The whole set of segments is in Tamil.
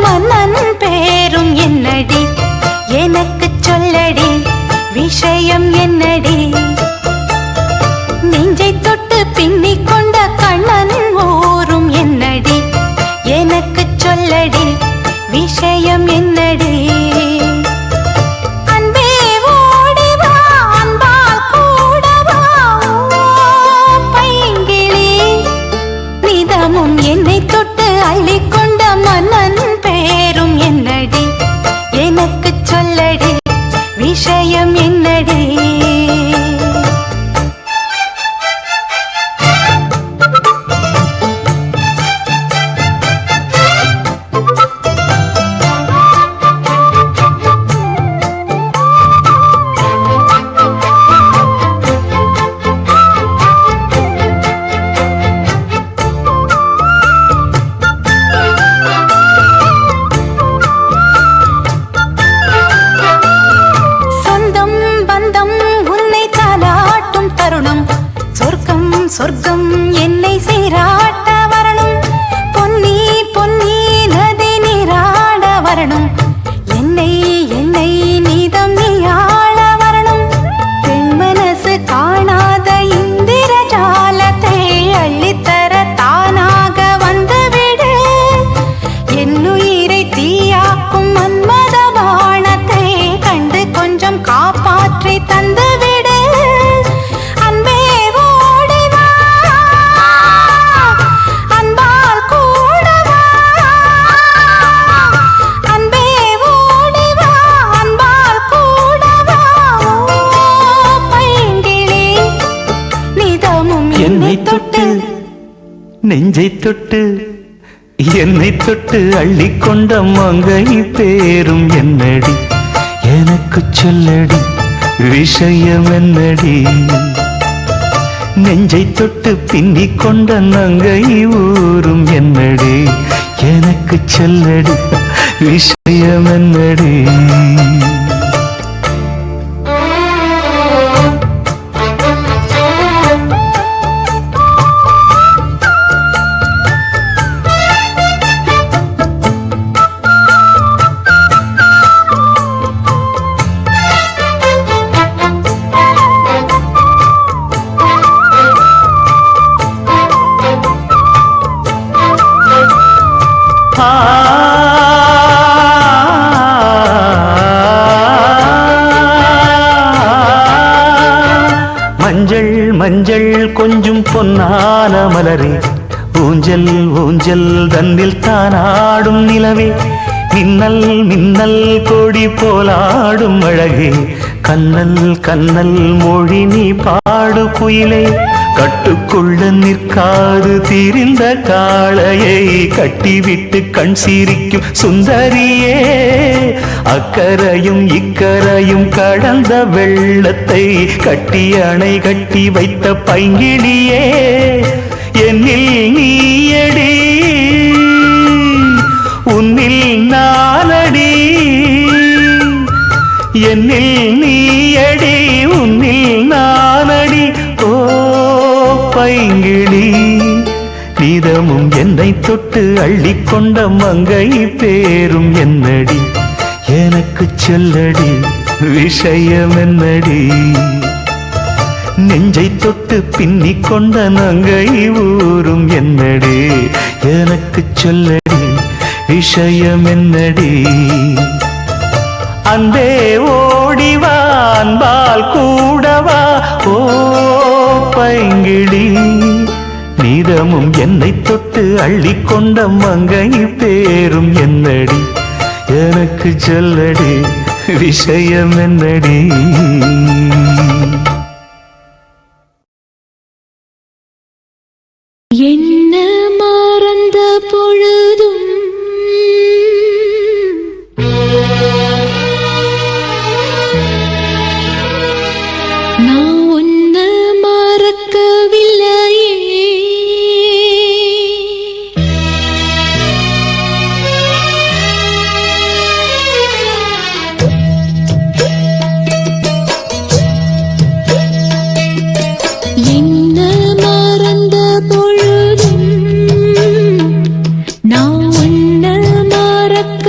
மன்னன் பேரும் என்னடி எனக்கு சொல்லடி விஷயம் என்னடி நெஞ்சை தொட்டு பின்னிக் கொண்ட கண்ணன் ஊரும் என்னடி எனக்கு சொல்லடி விஷயம் என்னடி என்னை தொட்டு அள்ளிக்கொண்ட மன்னன் பேரும் என்னடி எனக்கு சொல்லடி விஷயம் என்னடி சொர்க்கம் என்னை சீராட்ட வரணும் பொன்னி பொன்னி நதி நீராட வரணும் என்னை என்னை நீதம் நீயாள வரணும் பெண் மனசு காணாத இந்திர ஜாலத்தை அள்ளித்தர தானாக வந்துவிடு என்னுயிரை தீயாக்கும் மன்மத பாணத்தை கண்டு கொஞ்சம் காப்பாற்றி தந்துவிடு என்னை தொட்டு நெஞ்சை தொட்டு என்னை தொட்டு அள்ளிக்கொண்ட மங்கை பேரும் என்னடி எனக்கு சொல்லடி விஷயம் என்னடி நெஞ்சை தொட்டு பின்னிக் கொண்ட நங்கை ஊரும் என்னடி எனக்கு சொல்லடி விஷயம் என்னடி மஞ்சள் மஞ்சள் கொஞ்சம் பொன்னான மலரே ஊஞ்சல் ஊஞ்சல் தன்னில் தானாடும் நிலவே மின்னல் மின்னல் கொடி போலாடும் அழகே கண்ணல் கண்ணல் மொழி நீ பாடு குயிலே கட்டுக்குள்ள நிற்காது தீரிந்த காளையை கட்டிவிட்டு கண் சிரிக்கும் சுந்தரியே அக்கரையும் இக்கரையும் கடந்த வெள்ளத்தை கட்டி அணை கட்டி வைத்த பைங்கிளியே என்னில் நீயடி உன்னில் நானடி என்னில் நீயடி உன்னில் நானடி ஓ பைங்கிளி நீதமும் என்னை தொட்டு அள்ளிக்கொண்ட மங்கை பேரும் என்னடி எனக்கு சொல்லடி விஷயம் என்னடி நெஞ்சை தொட்டு பின்னிக் கொண்ட நங்கை ஊரும் என்னடி எனக்கு சொல்லடி விஷயம் என்னடி அன்பே ஓடிவா அன்பால் கூடவா ஓ பைங்கிளி நீதமும் என்னை தொட்டு அள்ளிக்கொண்ட மங்கை பேரும் என்னடி எனக்கு சொல்லடி விஷயம் என்னடி என்ன மறந்த பொழுதும் நான் உன்ன மறக்கவில்லையே என்ன மறந்த பொழுதும் நான் உன்ன மறக்க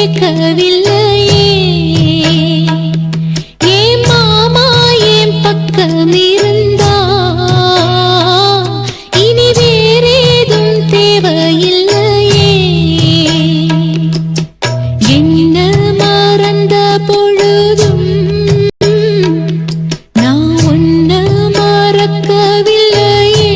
கேட்கவில்லையே ஏன் மாமா என் பக்கம் இருந்தா இனி வேறேதும் தேவையில்லையே என்ன மறந்த பொழுதும் நான் ஒன்ன மறக்கவில்லையே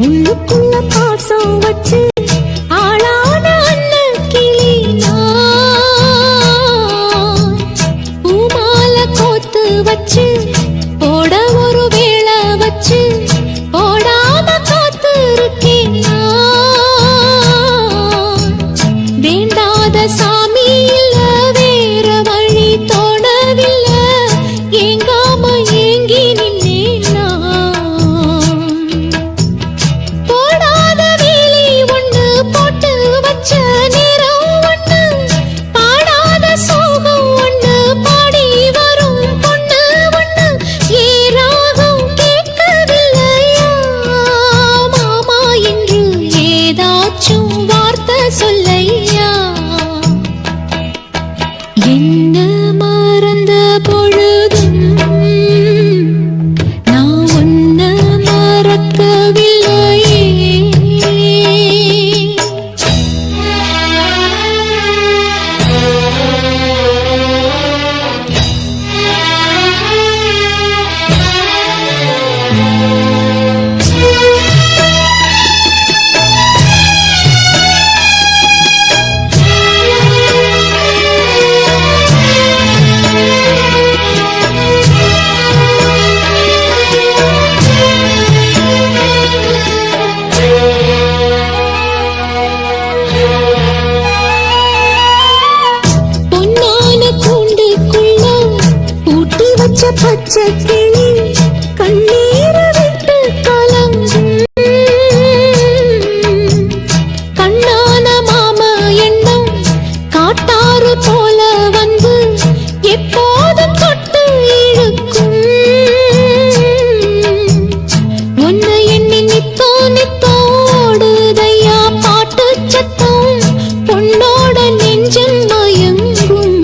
உள்ளுக்குள்ள பாசம் வச்சு ஆளான அண்ணன் கிளி பூமால கோத்து வச்சு போட ஒரு வேளை வச்சு போடாம காத்து இருக்கேன் வேண்டாத சாமி இல்ல வேற வழி தோணவில்லை ஏங்காம ஏங்கி நின்னேன் என்ன மறந்த பொழுதும் நான் ஒன்ன மறக்கவில்லையே பச்சை கிளி கண்ணீர விட்டு கலங்கும் கண்ணான மாமா எண்ணம் காட்டாறு போல வந்து எப்போதும் தொட்டு இழுக்கும் ஒன்ன எண்ணி நித்தோ நித்தோ ஓடுதையா பாட்டு சத்தம் பொண்ணோட நெஞ்சம் மயங்கும்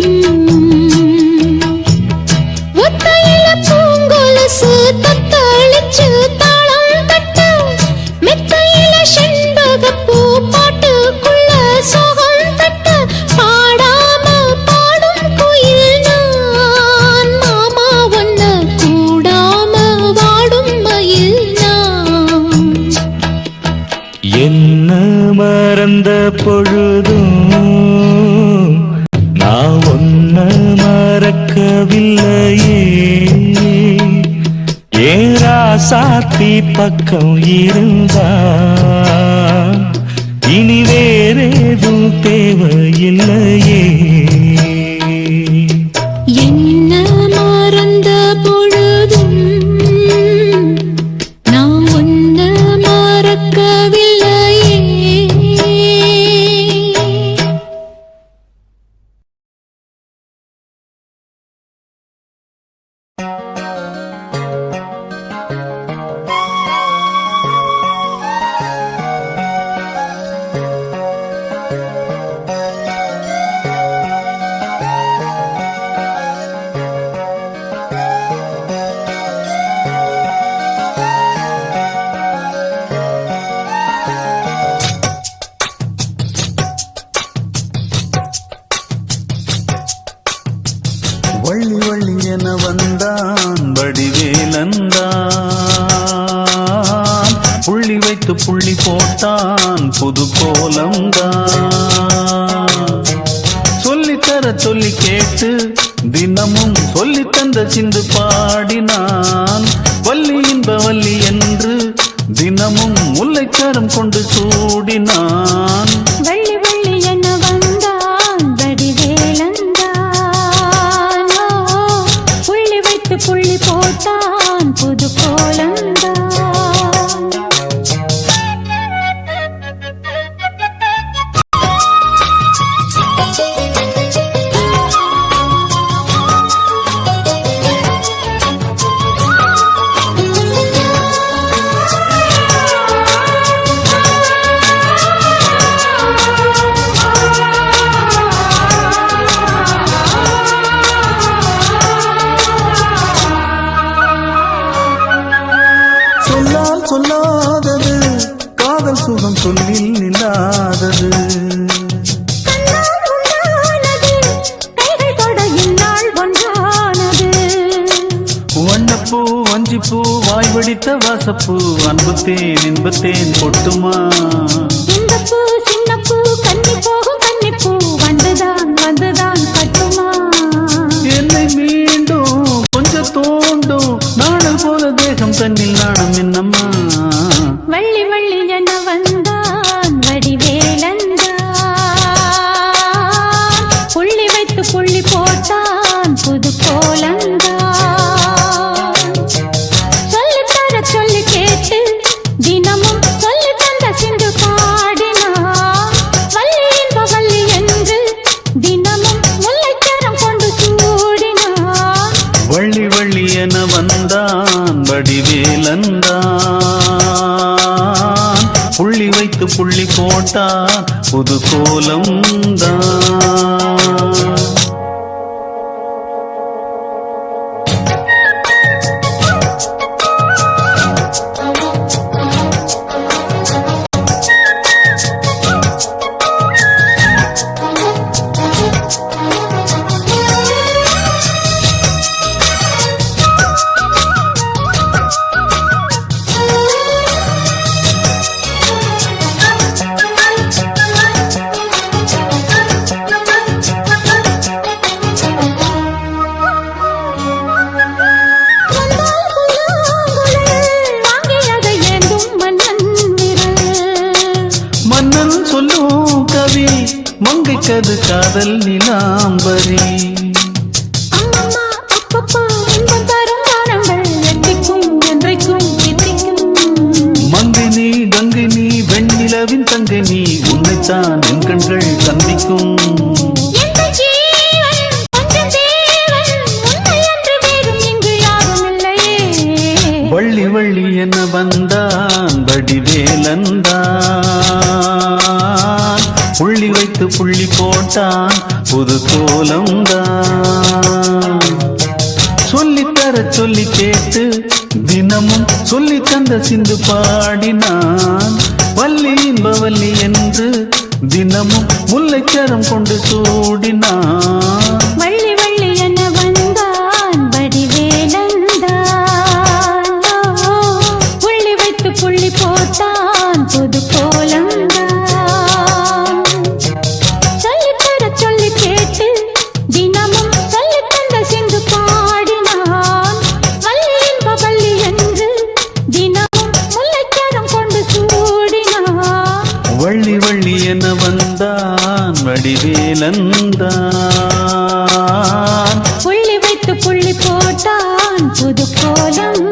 தத்தளிச்சு தாளம் தட்ட மெத்தையில செண்பகப்பூ பாட்டுக்குள்ள சோகம் தட்ட பாடாம பாடும் குயில் நான் மாமா ஒன்ன கூடாம வாடும் மயில் நான் என்ன மறந்த பொழுதும் நான் ஒன்ன மறக்கவில்லையே ஏராசாத்தி பக்கம் இருந்தா இனி வேறேதும் தேவையில்லையே என்ன மறந்த பொழுதும் நான் ஒன்ன மறக்கவில்லையே வள்ளி வள்ளி என வந்தான் வடிவேலந்தான் புள்ளி வைத்து புள்ளி போட்டான் புது கோலம்தான் சொல்லித்தர சொல்லி கேட்டு தினமும் சொல்லி தந்த சிந்து பாடினான். வள்ளி இன்ப வள்ளி என்று தினமும் முல்லைக்கரம் கொண்டு சூடினான். வள்ளி வள்ளி என்ன வந்தான் வடிவேலந்தான். புள்ளி வைத்து புள்ளி போட்டான் புது கோலந்தான். சொல்லாதது காதல் சுகம் சொல்லில் நில்லாதது. வண்ணப்பூ வஞ்சிப்பூ வாய் வடித்த வாசப்பூ அன்புத்தேன் இன்பத்தேன் பொட்டுமா. இந்த பூ சின்ன பூ கன்னி போகும் கன்னிப்பூ வந்துதான் வந்துதான் கட்டுமா. என்னை மீண்டும் கொஞ்சம் தோண்டும் நாடல் போல தேகம் தன்னில் நாணம் என்னம்மா. வள்ளி வள்ளி என வந்தான் வடிவேலந்தான். புள்ளி வைத்து புள்ளி போட்டான் புது கோலந்தான். சொல்லித்தர சொல்லி கேட்டு தினமும் சொல்லி தந்த சிந்து பாடினான். வள்ளி இன்ப வள்ளி என்று தினமும் முல்லைக்கரம் கொண்டு சூடினான். வள்ளி வள்ளி என வந்தான் வடிவேலந்தான். புள்ளி வைத்து புள்ளி போட்டான் புது கோலம்தான். மங்கைக்கது காதல் நிலாம்பரி. அம்மம்மா அப்பப்பா இன்பம் தரும் காரணங்கள் எத்திக்கும் என்றைக்கும் எத்திக்கும். மங்கை நீ கங்கை நீ வெண்ணிலவின் தங்கை நீ உன்னைத்தான் என் கண்கள் சந்திக்கும். வள்ளி வள்ளி என வந்தான் வடிவேலந்தான். புள்ளி வைத்து புள்ளி போட்டான் புது கோலம்தான். சொல்லித்தர சொல்லி கேட்டு தினமும் சொல்லி தந்த சிந்து பாடினான். வள்ளி இன்ப வள்ளி என்று தினமும் முல்லைக்கரம் கொண்டு சூடினான். வள்ளி வள்ளி என வந்தான் வடிவேலந்தான். புள்ளி வைத்து புள்ளி போட்டான் புது கோலந்தான். சொல்லித்தர சொல்லி கேட்டு தினமும் சொல்லி தந்த சிந்து பாடினான். வள்ளி இன்ப வள்ளி என்று தினமும் முல்லைக்கரம் கொண்டு சூடினான். வள்ளி வள்ளி என வந்தான் வடிவேலந்தான். புள்ளி வைத்து புள்ளி போட்டான் புது கோலந்தான்.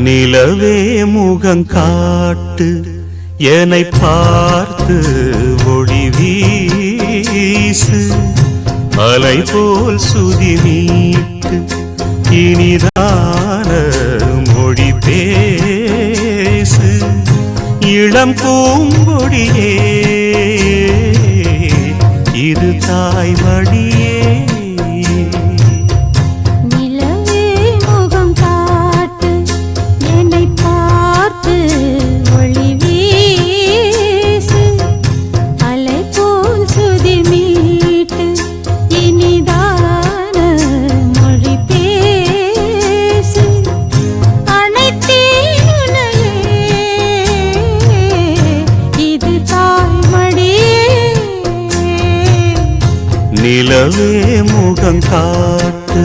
நிலவே முகம் காட்டு என்னை பார்த்து ஒளி வீசு. அலை போல் சுதி மீட்டு இனிதான மொழி பேசு. இளம் பூங்கொடியே இது தாய் வழியே. நிலவே முகம் காட்டு நிலவே முகம் காட்டு.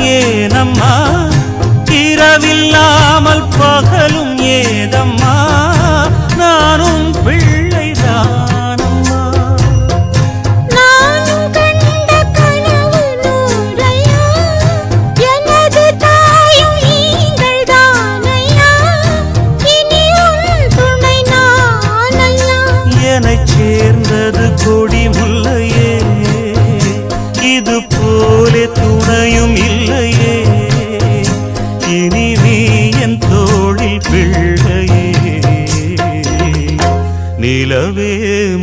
ஏனம்மா இரவில்லாமல் பகலும் ஏதம்மா நானும் பிள்ளைதானம்மா. நானும் கண்ட கனவு நூறையா எனது தாயும் நீங்கள் தானையா இனி உன் துணை நானையா. என்னைச் சேர்ந்தது கொடி முல்லையே இது போலே துணையும் இல்லையே இனி நீ என் தோளில் பிள்ளையே. நிலவே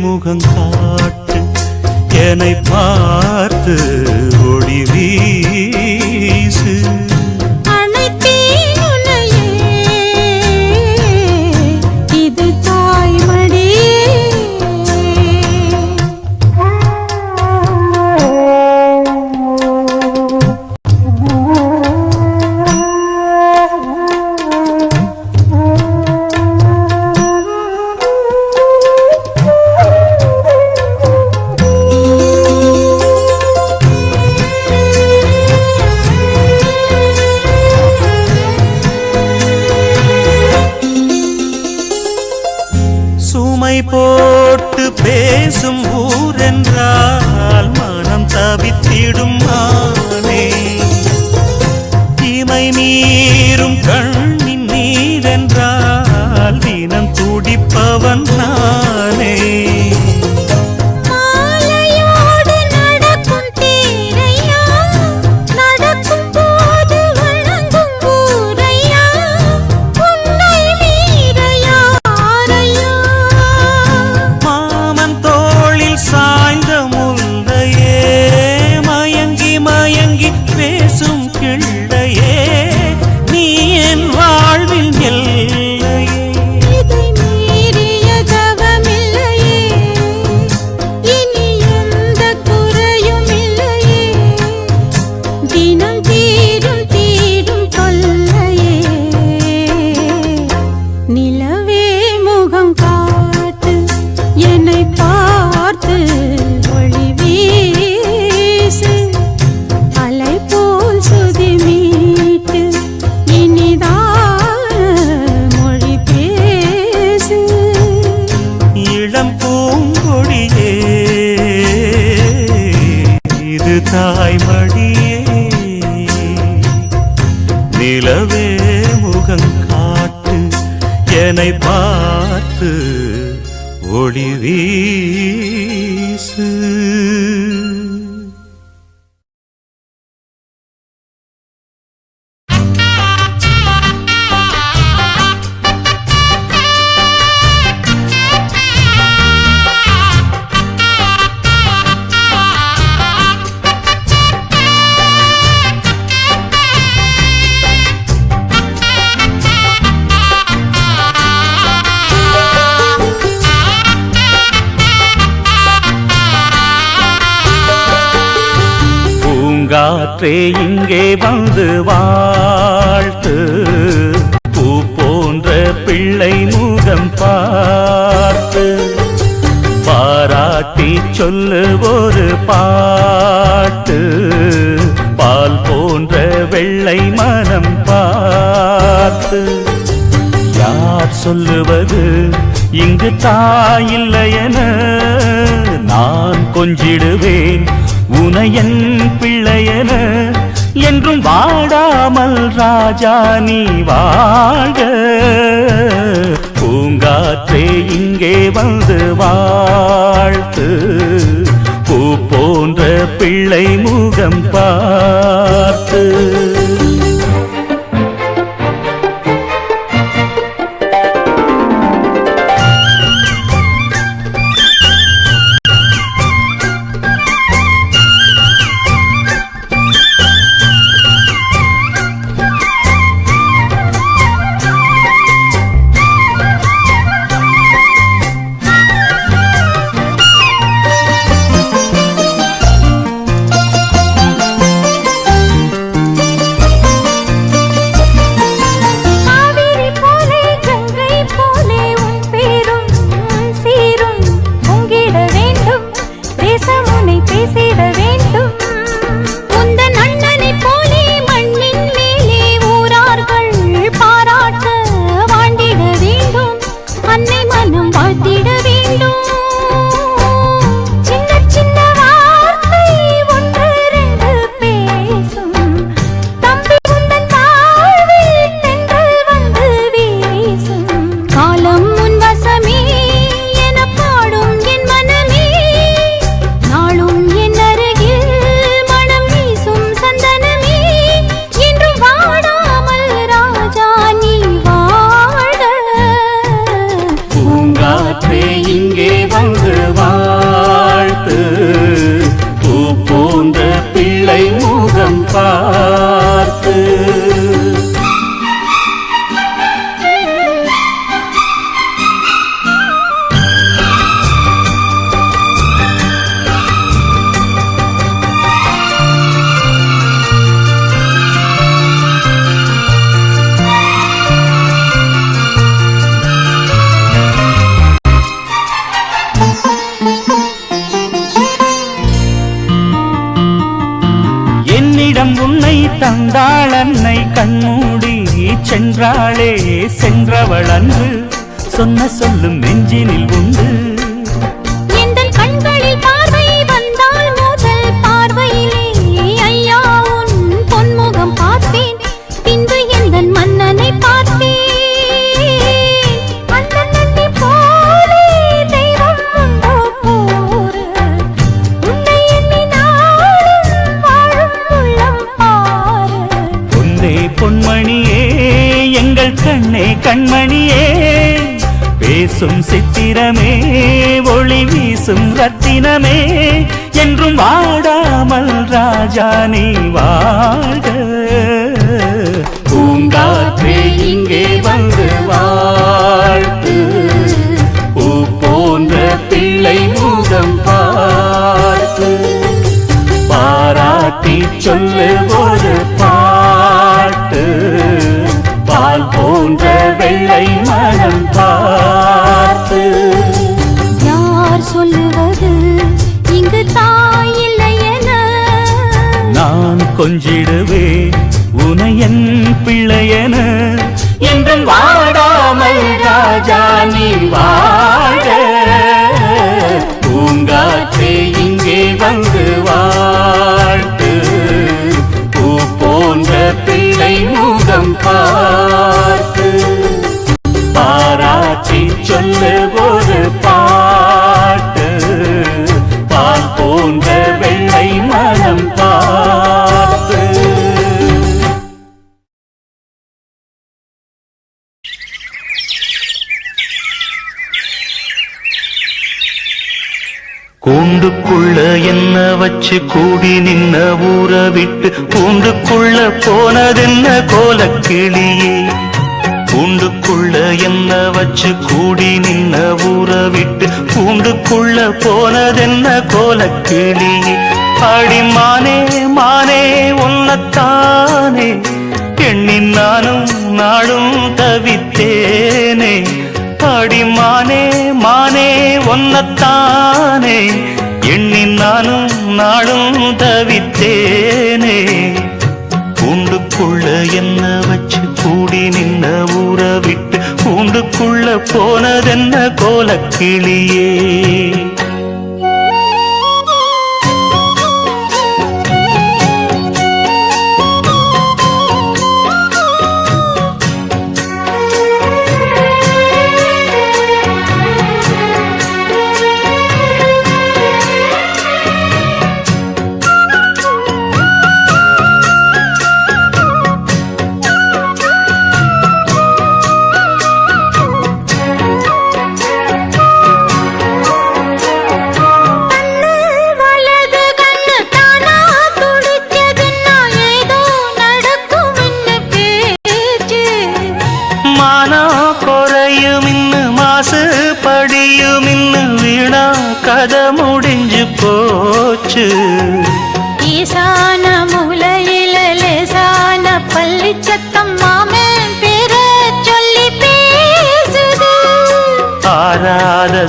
முகம் காட்டு என்னை பார்த்து ஒளி வீசு. அனைத்தேன் உன்னையே இது தாய்மடி. சுமை போட்டு பேசும் ஊரென்றால் மனம் தவித்திடும் மானே. இமை மீறும் கண்ணின் நீரென்றால் தினம் துடிப்பவன் நானே. மாலையோடு நடக்கும் தேரையா நடக்கும் போது வணங்கும் ஊரையா உன்னை மீற யாரையா. மாமன் தோளில் சாய்ந்த முல்லையே மயங்கி மயங்கி பேசும் கிள்ளையே நீ என் வாழ்வில் எல்லையே. இதை மீறிய தவமில்லையே இனி எந்த குறையும் இல்லையே தினம் தீரும் தீரும் தொல்லையே. நிலவே முகம் காட்டு என்னை பார்த்து ஒளி வீசு. அலை போல் சுதி மீட்டு இனிதான மொழி பேசு. இளம் பூங்கொடியே இது தாய்மடியே. நிலவே முகம் காட்டு என்னை பார்த்து ஒளி வீசு. பூங்காற்றே இங்கே வந்து வாழ்த்து. பூ போன்ற பிள்ளை முகம் பார்த்து பாராட்டி சொல்லு ஒரு பாட்டு. பால் போன்ற வெள்ளை மனம் பார்த்து யார் சொல்லுவது இங்கு தாயில்லையென நான் கொஞ்சிடுவேன் உனையன் பிள்ளையென. என்றும் வாடாமல் ராஜா நீ வாழ்க. பூங்க பூங்காற்றே இங்கே வந்து வாழ்த்து, பூ போன்ற பிள்ளை முகம் பார்த்து. உன்னை தந்தாள் அன்னை கண்மூடி சென்றாளே, சென்றவள் அன்று சொன்ன சொல்லும் நெஞ்சினில் உண்டு. பொன்மணியே எங்கள் கண்ணே கண்மணியே, பேசும் சித்திரமே ஒளி வீசும் ரத்தினமே, என்றும் வாடாமல் ராஜா நீ வாழ்க. பூங்காற்றே இங்கே வந்து வாழ்த்து, பூ போன்ற பிள்ளை முகம் பார்த்து, பாராட்டி சொல்லு ஒரு பாட்டு, பால் போன்ற வெள்ளை மனம் பார்த்து. யார் சொல்லுவது இங்கு தாயில்லை என, நான் கொஞ்சிடுவே உனையன் பிள்ளையென, என்றும் வாடாமல் ராஜா நீ வாழ. பூங்காற்றே இங்கே வந்து வாழ்த்து, பூ போன்ற பிள்ளை முகம் பார்த்து, பாராட்டி சொல்லு ஒரு பாட்டு, பால் போன்ற வெள்ளை மனம் பார்த்து. கூண்டுக்குள்ள என்ன வச்சு கூடி நின்ன ஊற விட்டு, கூண்டுக்குள்ள போனதென்ன கோலக்கிளியே. கூண்டுக்குள்ள என்ன வச்சு கூடி நின்ன ஊற விட்டு, கூண்டுக்குள்ள போனதென்ன கோலக்கிளியே. அடி மானே மானே உன்னத்தானே எண்ணி நானும் நாடும் தவித்தேனே. அடி மானே மானே ஒன்னத்தானே எண்ணி நானும் நாளும் தவித்தேனே. கூண்டுக்குள்ள என்ன வச்சு கூடி நின்ன ஊற விட்டு, கூண்டுக்குள்ள போனதென்ன கோலக்கிளியே.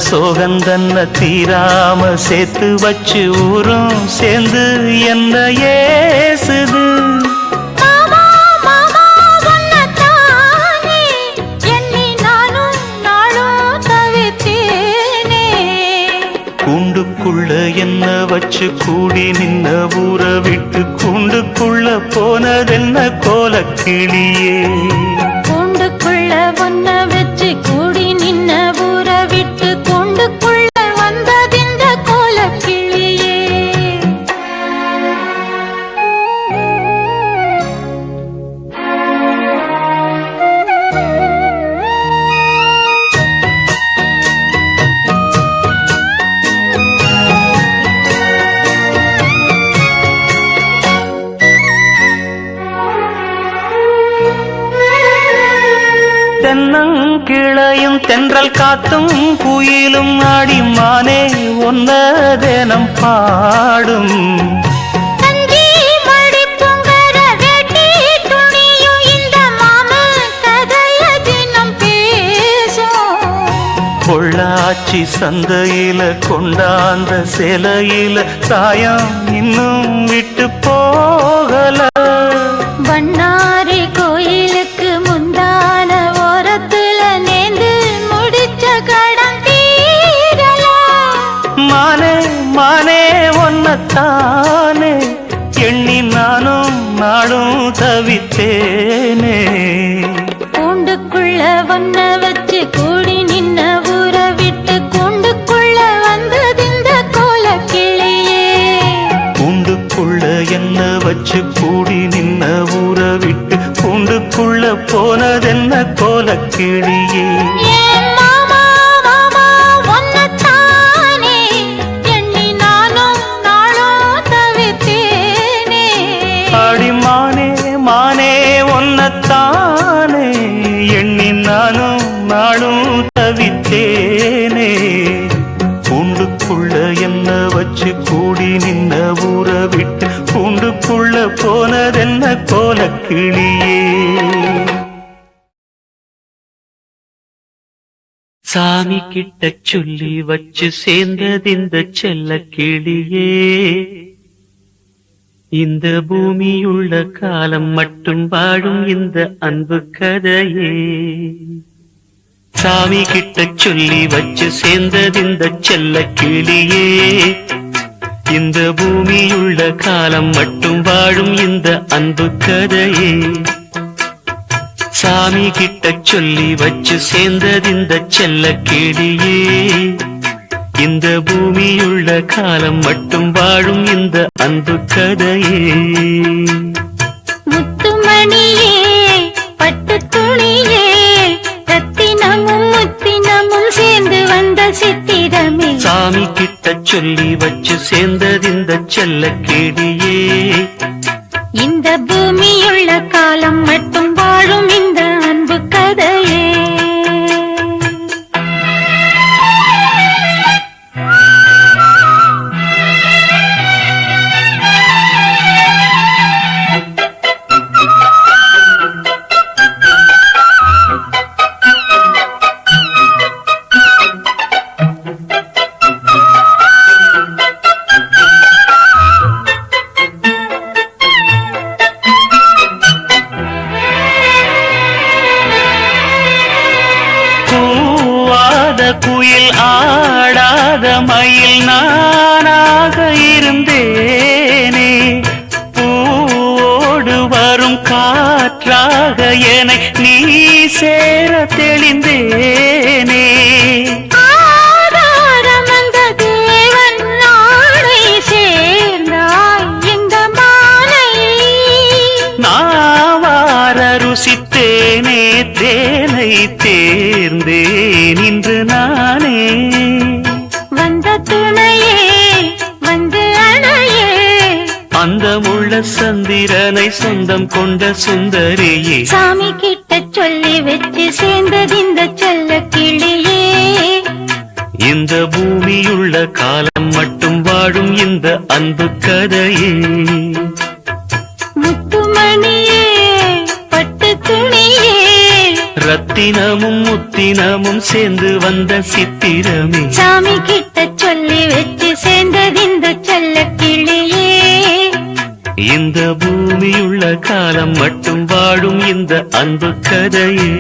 சோகந்தன்ன தீராம சேர்த்து வச்சு ஊரும் சேர்ந்து என்ன ஏசுது. மாமா மாமா உன்னத்தானே எண்ணி நானும் நாளும் தவித்தேனே. கூண்டுக்குள்ள என்ன வச்சு கூடி நின்ன ஊற விட்டு கூண்டுக்குள்ள போனதென்ன கோலக்கிளியே. கூண்டுக்குள்ள ஒன்ன வச்சு கூடி நின்ன ஊற விட்டு கூண்டுக்குள்ள வந்ததிந்த கோலக்கிளியே. தென்னங்கிளையும் தென்றல் காத்தும் குயிலும் ஆடிமானே ஒன்ன தினம் பாடும். தஞ்சி மடி பொங்கர வேட்டி துணியும் இந்த மாமன் கதைய தினம் பேசும். பொள்ளாச்சி சந்தையில கொண்டாந்த சிலையில சாயம் இன்னும் விட்டு போகல. பண்ணாரி கோயிலுக்கு முந்தான ஓரத்துல நேந்து முடிச்ச கடன் தீரல. மானே மானே ஒன்னத்தானே எண்ணி நானும் நாடும் தவித்தேனே. கூண்டுக்குள்ள ஒன்ன வச்சு கூடி நின்ன ஊற விட்டு கூண்டுக்குள்ள வந்ததிந்த கோலக்கிளியே. கூண்டுக்குள்ள என்ன வச்சு கூடி நின்ன ஊற விட்டு கூண்டுக்குள்ள போனதென்ன கோலக்கிளியே. ஏன் மாமா மாமா உன்னத்தானே எண்ணி நானும் நாளும் தவித்தேனே. ஆடிமானே மானே ஒன்னத்தானே எண்ணி நானும் நாடும் தவித்தேனே. கூண்டுக்குள்ள என்ன வச்சு கூடி நின்ன ஊற விட்டு கூண்டுக்குள்ள போனதென்ன கோலக்கிளியே. சாமி கிட்ட சொல்லி வச்சு சேர்ந்ததிந்த செல்ல கிளியே. இந்த பூமியுள்ள காலம் மட்டும் வாழும் இந்த அன்பு கதையே. சாமி கிட்ட சொல்லி வச்சு சேர்ந்ததிந்த செல்ல கிளியே. இந்த பூமியுள்ள காலம் மட்டும் வாழும் இந்த அன்பு கதையே. சாமி கிட்ட சொல்லி வச்சு சேர்ந்ததிந்த செல்ல கிளியே. இந்த பூமியுள்ள காலம் மட்டும் வாழும் இந்த அன்பு கதையே. முத்துமணியே பட்டு துணியே ரத்தினமும் முத்தினமும் சேர்ந்து வந்த சித்திரமே. சாமி கிட்ட சொல்லி வச்சு சேர்ந்ததிந்த செல்ல கிளியே. இந்த பூமியுள்ள காலம் மட்டும் வாழும் இந்த அன்பு கதையே. குயில் ஆடாத மயில் நானாக இருந்தேனே. பூவோடு வரும் காற்றாக என நீ சேர தெளிந்தேனே. ஆதாரம் அந்த தேவன் நாளை சேர்ந்தாய் இந்த மாலை. நாவார ருசித்தேனே தேனை தேர்ந்தேன் இன்று நானே. வந்த துணையே வந்து அணையே. அந்த முள்ள சந்திரனை சொந்தம் கொண்ட சுந்தரியே. சாமி கிட்ட சொல்லி வச்சு சேர்ந்தது இந்த செல்ல கிளியே. இந்த பூமியுள்ள காலம் மட்டும் வாழும் இந்த அன்பு கதையே. முத்துமணியே பட்டு துணியே ரத்தினமும் முத்தினமும் சேர்ந்து வந்த சித்திரமே சாமி கிட்ட சொல்லி வச்சு சேர்ந்தது இந்த செல்ல கிளியே இந்த பூமியுள்ள காலம் மட்டும் வாழும் இந்த அன்பு கதையே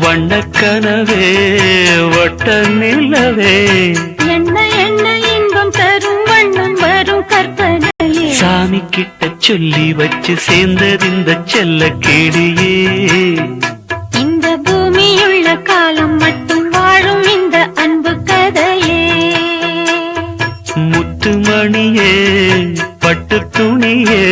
வண்ணக்கனவே வட்ட நிலவே என்ன என்ன இன்பம் தரும் வண்ணம் வரும் கற்பனையே சாமி கிட்ட சொல்லி வச்சு சேர்ந்தது இந்த செல்ல கிளியே இந்த பூமியுள்ள காலம் மட்டும் வாழும் இந்த அன்பு கதையே முத்துமணியே பட்டு துணியே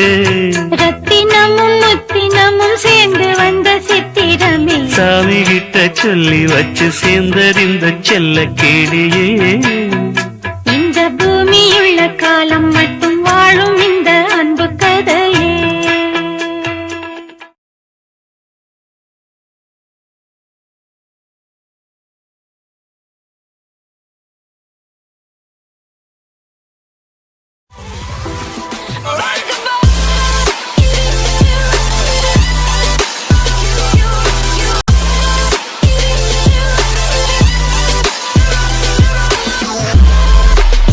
ரத்தினமும் முத்தினமும் சேர்ந்து வந்த சித்திரமே சாமி கிட்ட சொல்லி வச்சு சேர்ந்தது இந்த செல்ல கிளியே இந்த பூமியுள்ள காலம் மட்டும் வாழும் இந்த அன்பு கதையே